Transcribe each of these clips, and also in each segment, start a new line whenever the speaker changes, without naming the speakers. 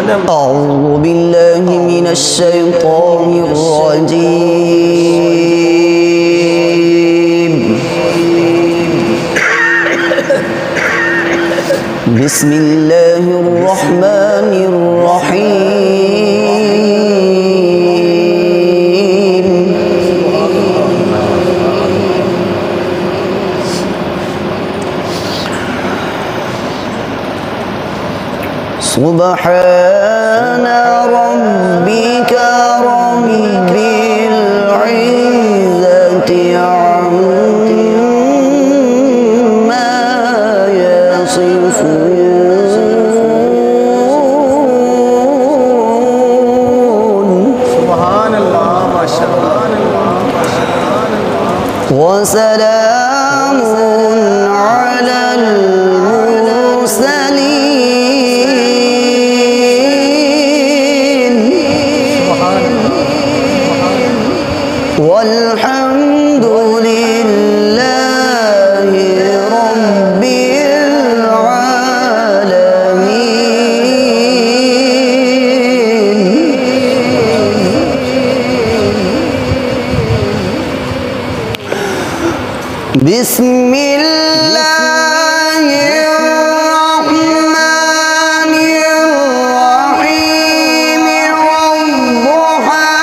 أعوذ بالله من الشيطان الرجيم. بسم الله الرحمن الرحيم. سبحان ربك رب العزة عما يصفون.
سبحان الله ما شاء الله.
وسلام على المرسلين والحمد لله رب العالمين. بسم الله الرحمن الرحيم. والضحى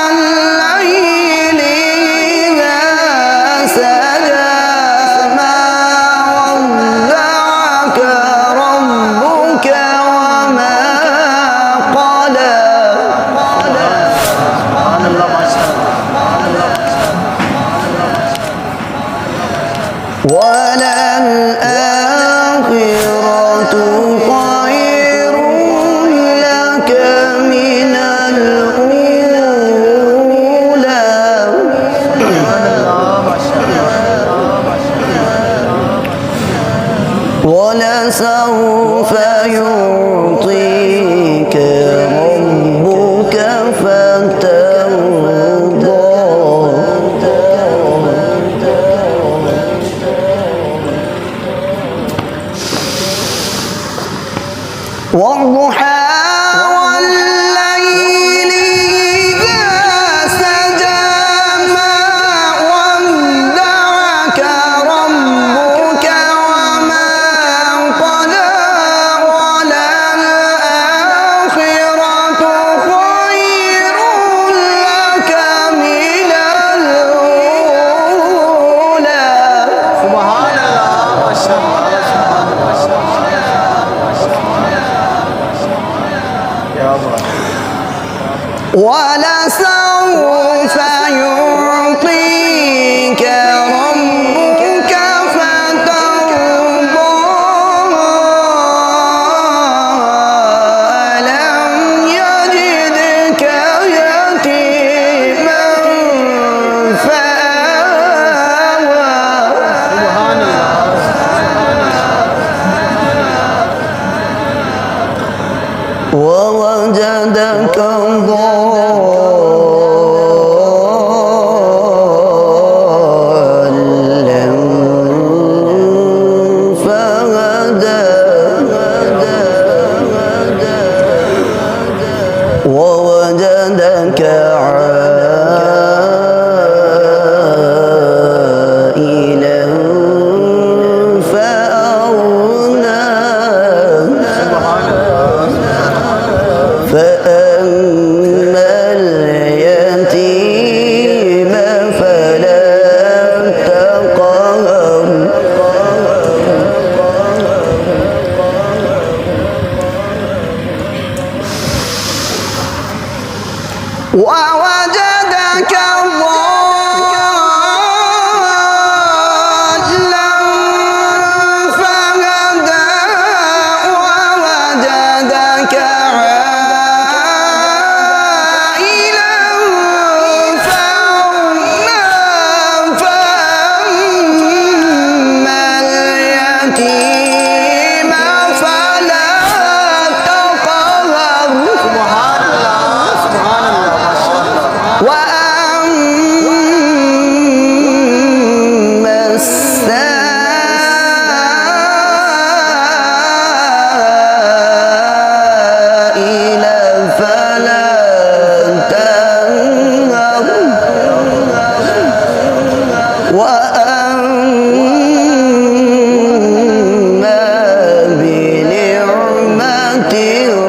والليل إذا سجى ما ودعك ربك وما قلى.
سبحان الله ما شاء الله.
وللآخرة خير لك من الأولى. ولسوف يعطيك ربك فترضى. والضحى والليل إذا سجى ما ودعك ربك وما قلى. وللآخرة خير لك من الأولى.
سبحان الله ما شاء الله.
ولسوف يعطيك ربك فترضى. ألم يجدك يتيما فآوى.
سبحان الله.
ووجدك ضالا فهدى. ووجدك عائلا فأغنى. فأما اليتيم فلا تقهر. ووجدك ضالا فهدى. ووجدك عائلا فأغنى. فأما اليتيم فلا تقهر.
سبحان الله. سبحان الله ما شاء الله.
وأما أنت